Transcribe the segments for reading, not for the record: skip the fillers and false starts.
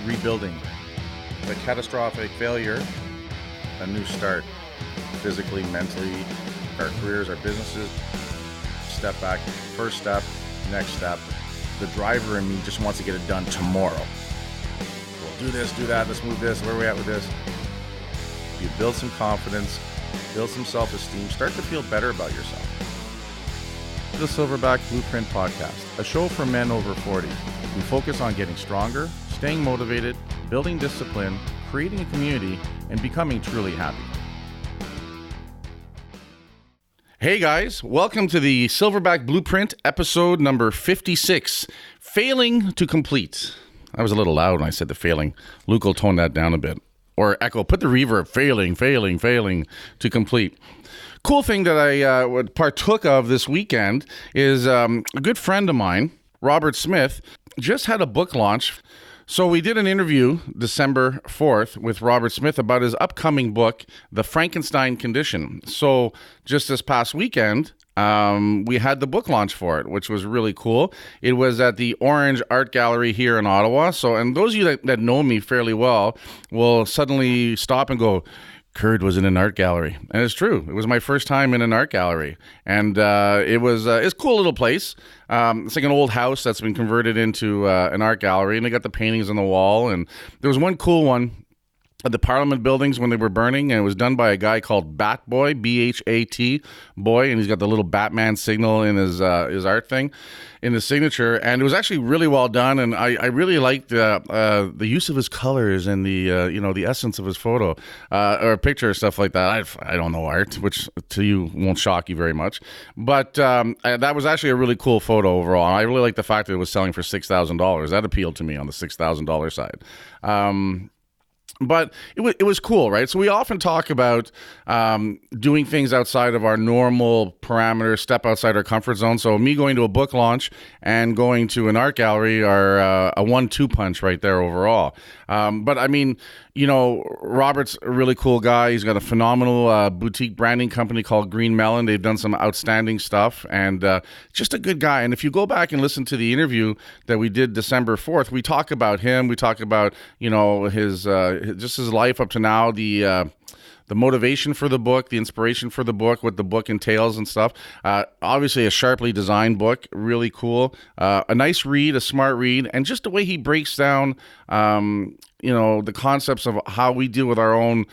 rebuilding. A catastrophic failure, a new start. Physically, mentally, our careers, our businesses. Step back, first step, next step. The driver in me just wants to get it done tomorrow. We'll do this, do that, let's move this, where are we at with this? You build some confidence, build some self-esteem, start to feel better about yourself. The Silverback Blueprint Podcast, a show for men over 40 who focus on getting stronger, staying motivated, building discipline, creating a community, and becoming truly happy. Hey guys, welcome to the Silverback Blueprint episode number 56, Failing to Complete. I was a little loud when I said the failing. Luke will tone that down a bit. Or echo, put the reverb, failing to complete. Cool thing that I partook of this weekend is a good friend of mine, Robert Smith, just had a book launch. So we did an interview December 4th with Robert Smith about his upcoming book, The Frankenstein Condition. So just this past weekend, we had the book launch for it, which was really cool. It was at the Orange Art Gallery here in Ottawa. So, and those of you that know me fairly well will suddenly stop and go, Curd was in an art gallery. And it's true. It was my first time in an art gallery. And it's a cool little place. It's like an old house that's been converted into an art gallery. And they got the paintings on the wall. And there was one cool one at the Parliament buildings when they were burning. And it was done by a guy called Bat Boy, B-H-A-T, Boy. And he's got the little Batman signal in his art thing, in his signature. And it was actually really well done. And I really liked the use of his colors and the essence of his photo or picture, stuff like that. I don't know art, which to you won't shock you very much. But that was actually a really cool photo overall. I really liked the fact that it was selling for $6,000. That appealed to me on the $6,000 side. But it was cool, right? So we often talk about doing things outside of our normal parameters, step outside our comfort zone. So me going to a book launch and going to an art gallery are a 1-2 punch right there overall. But I mean, Robert's a really cool guy. He's got a phenomenal boutique branding company called Green Melon. They've done some outstanding stuff and just a good guy. And if you go back and listen to the interview that we did December 4th, we talk about him. We talk about, his life up to now, the motivation for the book, the inspiration for the book, what the book entails and stuff. Obviously a sharply designed book, really cool. A nice read, a smart read, and just the way he breaks down, the concepts of how we deal with our own,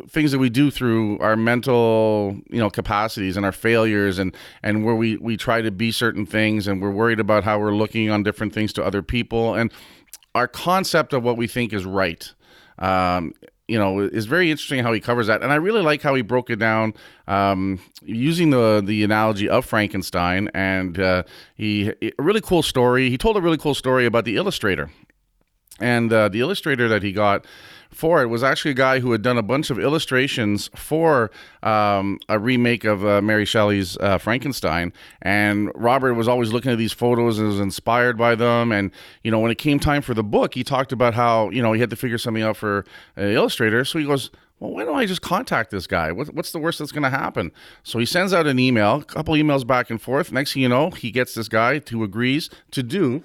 things that we do through our mental, capacities and our failures and where we try to be certain things and we're worried about how we're looking on different things to other people and our concept of what we think is right. Is very interesting how he covers that. And I really like how he broke it down using the analogy of Frankenstein. And a really cool story. He told a really cool story about the illustrator. And the illustrator that he got for it was actually a guy who had done a bunch of illustrations for a remake of Mary Shelley's Frankenstein. And Robert was always looking at these photos and was inspired by them. And, when it came time for the book, he talked about how, he had to figure something out for an illustrator. So he goes, well, why don't I just contact this guy? What's the worst that's going to happen? So he sends out an email, a couple emails back and forth. Next thing you know, he gets this guy who agrees to do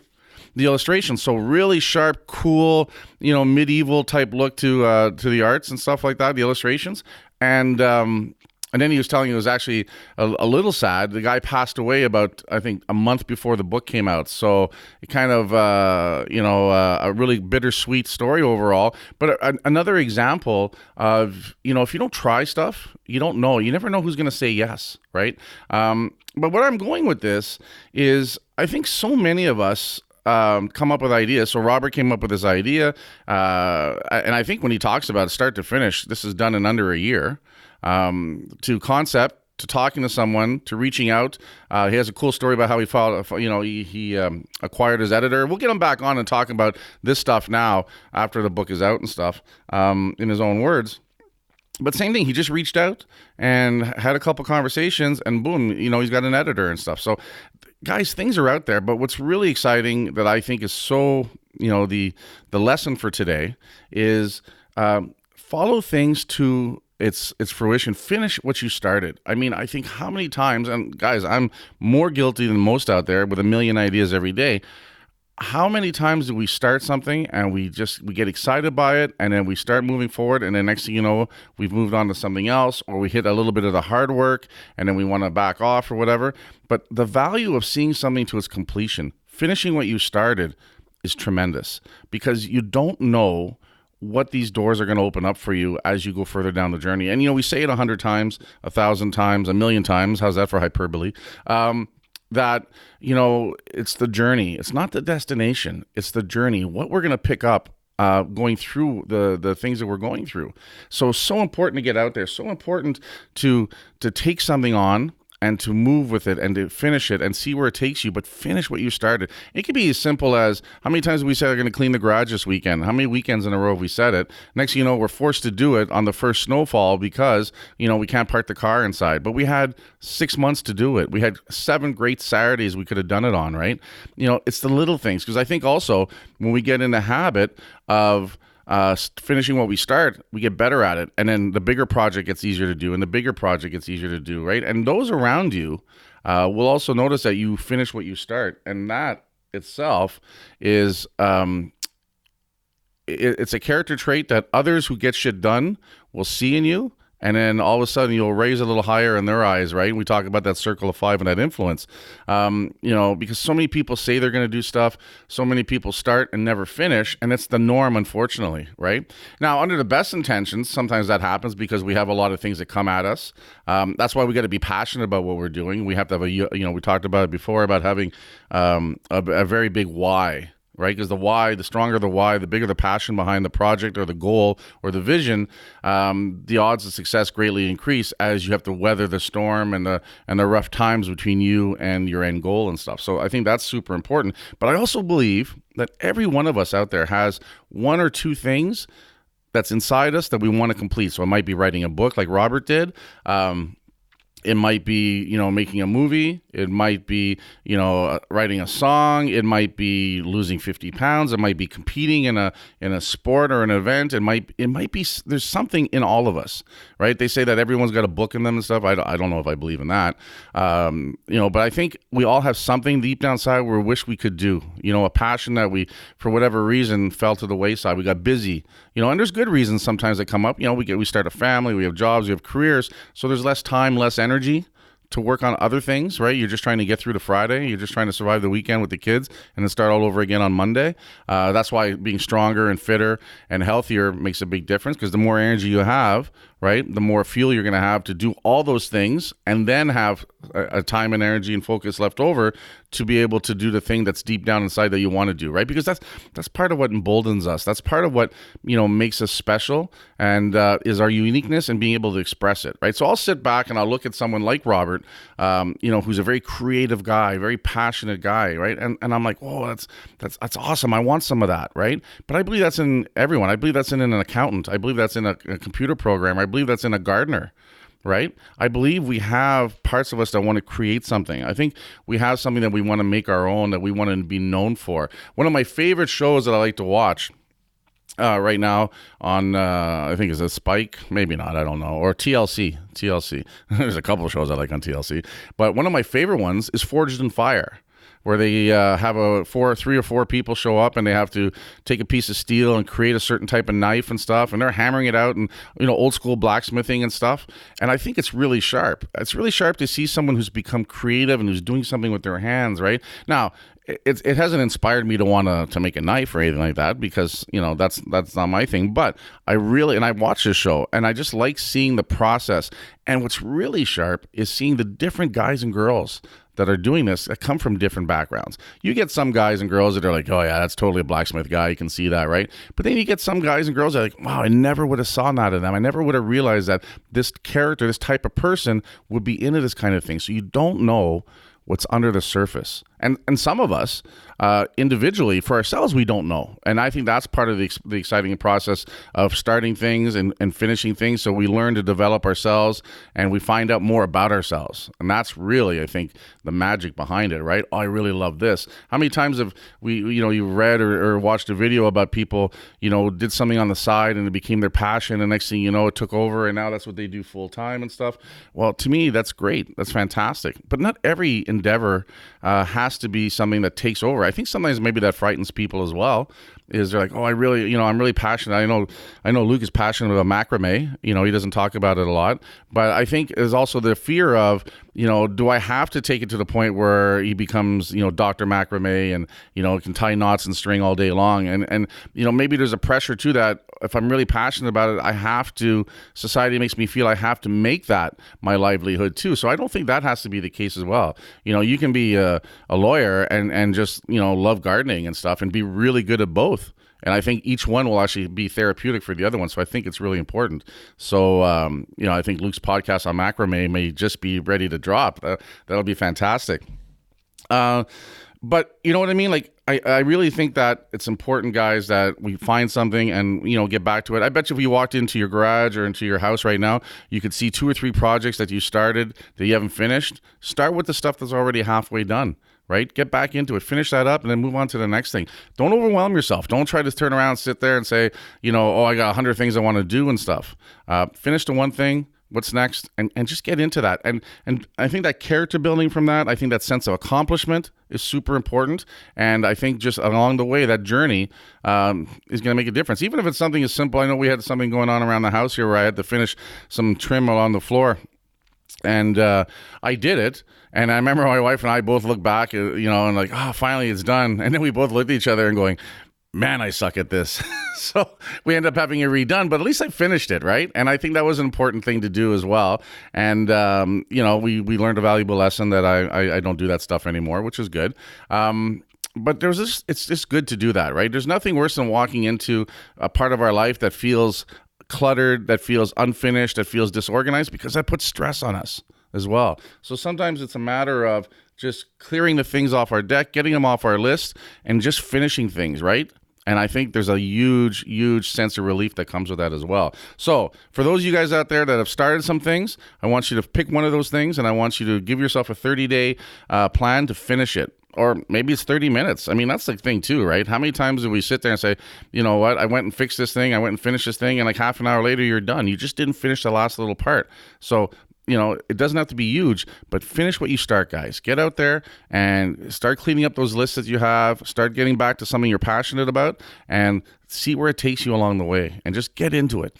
the illustration. So really sharp, cool, medieval type look to the arts and stuff like that, the illustrations. And then he was telling you it was actually a little sad. The guy passed away about, I think, a month before the book came out. So it kind of, a really bittersweet story overall. But another example of, if you don't try stuff, you don't know. You never know who's going to say yes, right? But what I'm going with this is I think so many of us come up with ideas. So Robert came up with this idea, and I think when he talks about it, start to finish, this is done in under a year, to concept, to talking to someone, to reaching out. He has a cool story about how he acquired his editor. We'll get him back on and talk about this stuff now after the book is out and stuff, in his own words. But same thing, he just reached out and had a couple conversations and boom, he's got an editor and stuff. So guys, things are out there, but what's really exciting that I think is so, the lesson for today is follow things to its fruition. Finish what you started. I mean, I think how many times, and guys, I'm more guilty than most out there with a million ideas every day. how many times do we start something and we get excited by it, and then we start moving forward, and then next thing you know, we've moved on to something else, or we hit a little bit of the hard work and then we want to back off or whatever. But the value of seeing something to its completion, finishing what you started, is tremendous, because you don't know what these doors are going to open up for you as you go further down the journey. And, we say it 100 times, 1,000 times, 1,000,000 times. How's that for hyperbole? That, it's the journey. It's not the destination. It's the journey. What we're going to pick up going through the things that we're going through. So important to get out there. So important to take something on and to move with it and to finish it and see where it takes you, but finish what you started. It could be as simple as, how many times have we said we're going to clean the garage this weekend? How many weekends in a row have we said it? Next thing you know, we're forced to do it on the first snowfall because, we can't park the car inside. But we had 6 months to do it. We had 7 great Saturdays we could have done it on, right? It's the little things. Because I think also when we get in the habit of finishing what we start, we get better at it, and then the bigger project gets easier to do, and the bigger project gets easier to do, right? And those around you will also notice that you finish what you start, and that itself is it's a character trait that others who get shit done will see in you. And then all of a sudden you'll raise a little higher in their eyes, right? We talk about that circle of 5 and that influence, because so many people say they're going to do stuff. So many people start and never finish. And it's the norm, unfortunately, right? Now, under the best intentions, sometimes that happens because we have a lot of things that come at us. That's why we got to be passionate about what we're doing. We have to have we talked about it before, about having a very big why. Right? Because the why, the stronger the why, the bigger the passion behind the project or the goal or the vision, the odds of success greatly increase as you have to weather the storm and the rough times between you and your end goal and stuff. So I think that's super important. But I also believe that every one of us out there has 1 or 2 things that's inside us that we want to complete. So it might be writing a book like Robert did. It might be, making a movie. It might be, writing a song. It might be losing 50 pounds. It might be competing in a sport or an event. It might be, there's something in all of us, right? They say that everyone's got a book in them and stuff. I don't know if I believe in that. But I think we all have something deep down inside we wish we could do, a passion that we, for whatever reason, fell to the wayside. We got busy, and there's good reasons sometimes that come up. We start a family, we have jobs, we have careers. So there's less time, less energy to work on other things, right? You're just trying to get through to Friday. You're just trying to survive the weekend with the kids and then start all over again on Monday. That's why being stronger and fitter and healthier makes a big difference, because the more energy you have, right, the more fuel you're going to have to do all those things, and then have a time and energy and focus left over to be able to do the thing that's deep down inside that you want to do, right? Because that's part of what emboldens us. That's part of what, makes us special, and is our uniqueness and being able to express it, right? So I'll sit back and I'll look at someone like Robert, who's a very creative guy, very passionate guy, right? And I'm like, oh, that's awesome. I want some of that, right? But I believe that's in everyone. I believe that's in an accountant. I believe that's in a computer programmer. I believe that's in a gardener, right? I believe we have parts of us that want to create something. I think we have something that we want to make our own, that we want to be known for. One of my favorite shows that I like to watch right now on, I think is a Spike, maybe not, I don't know, or TLC. There's a couple of shows I like on TLC, but one of my favorite ones is Forged in Fire, where they have 3 or 4 people show up and they have to take a piece of steel and create a certain type of knife and stuff, and they're hammering it out and old school blacksmithing and stuff. And I think it's really sharp. It's really sharp to see someone who's become creative and who's doing something with their hands, right? Now, it hasn't inspired me to want to make a knife or anything like that, because that's not my thing. But I watch this show and I just like seeing the process. And what's really sharp is seeing the different guys and girls that are doing this that come from different backgrounds. You get some guys and girls that are like, oh yeah, that's totally a blacksmith guy. You can see that, right? But then you get some guys and girls that are like, wow, I never would have saw that in them. I never would have realized that this character, this type of person would be into this kind of thing. So you don't know what's under the surface. And some of us, individually, for ourselves, we don't know. And I think that's part of the exciting process of starting things and finishing things. So we learn to develop ourselves and we find out more about ourselves. And that's really, I think, the magic behind it, right? Oh, I really love this. How many times have you read or watched a video about people, did something on the side and it became their passion, and next thing you know, it took over and now that's what they do full time and stuff. Well, to me, that's great. That's fantastic. But not every endeavor has has to be something that takes over. I think sometimes maybe that frightens people as well. Is they're like, oh, I'm really passionate. I know Luke is passionate about macrame. He doesn't talk about it a lot, but I think there's also the fear of, do I have to take it to the point where he becomes, Dr. Macrame and, can tie knots and string all day long. And maybe there's a pressure to that. If I'm really passionate about it, society makes me feel I have to make that my livelihood too. So I don't think that has to be the case as well. You can be a lawyer and just, love gardening and stuff and be really good at both. And I think each one will actually be therapeutic for the other one. So I think it's really important. So, I think Luke's podcast on macrame may just be ready to drop. That'll be fantastic. But you know what I mean? Like, I really think that it's important, guys, that we find something and, get back to it. I bet you if you walked into your garage or into your house right now, you could see 2 or 3 projects that you started that you haven't finished. Start with the stuff that's already halfway done. Right? Get back into it, finish that up, and then move on to the next thing. Don't overwhelm yourself. Don't try to turn around, sit there and say, I got 100 things I want to do and stuff. Finish the one thing. What's next? And just get into that. And I think that character building from that, I think that sense of accomplishment is super important. And I think just along the way, that journey is going to make a difference. Even if it's something as simple. I know we had something going on around the house here where I had to finish some trim along the floor. And I did it. And I remember my wife and I both looked back, and like, finally it's done. And then we both looked at each other and going, man, I suck at this. So we ended up having it redone, but at least I finished it, right? And I think that was an important thing to do as well. And, we learned a valuable lesson that I don't do that stuff anymore, which is good. But it's just good to do that, right? There's nothing worse than walking into a part of our life that feels cluttered, that feels unfinished, that feels disorganized, because that puts stress on us as well. So sometimes it's a matter of just clearing the things off our deck, getting them off our list, and just finishing things, right? And I think there's a huge, huge sense of relief that comes with that as well. So for those of you guys out there that have started some things, I want you to pick one of those things, and I want you to give yourself a 30-day plan to finish it. Or maybe it's 30 minutes. I mean, that's the thing too, right? How many times do we sit there and say, you know what, I went and fixed this thing, I went and finished this thing, and like half an hour later, you're done. You just didn't finish the last little part. So, it doesn't have to be huge, but finish what you start, guys. Get out there and start cleaning up those lists that you have. Start getting back to something you're passionate about and see where it takes you along the way, and just get into it.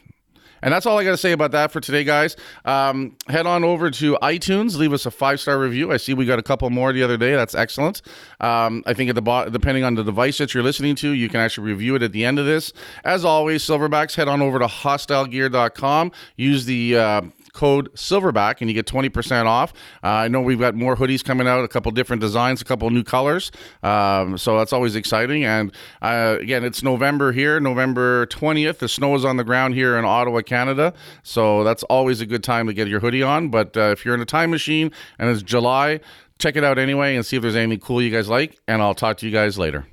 And that's all I got to say about that for today, guys. Head on over to iTunes. Leave us a 5-star review. I see we got a couple more the other day. That's excellent. I think at the bottom, depending on the device that you're listening to, you can actually review it at the end of this. As always, Silverbacks, head on over to hostilegear.com. Use the code Silverback and you get 20% off. I know we've got more hoodies coming out, a couple different designs, a couple new colors. So that's always exciting. And again, it's November here, November 20th. The snow is on the ground here in Ottawa, Canada. So that's always a good time to get your hoodie on. But if you're in a time machine and it's July, check it out anyway and see if there's anything cool you guys like. And I'll talk to you guys later.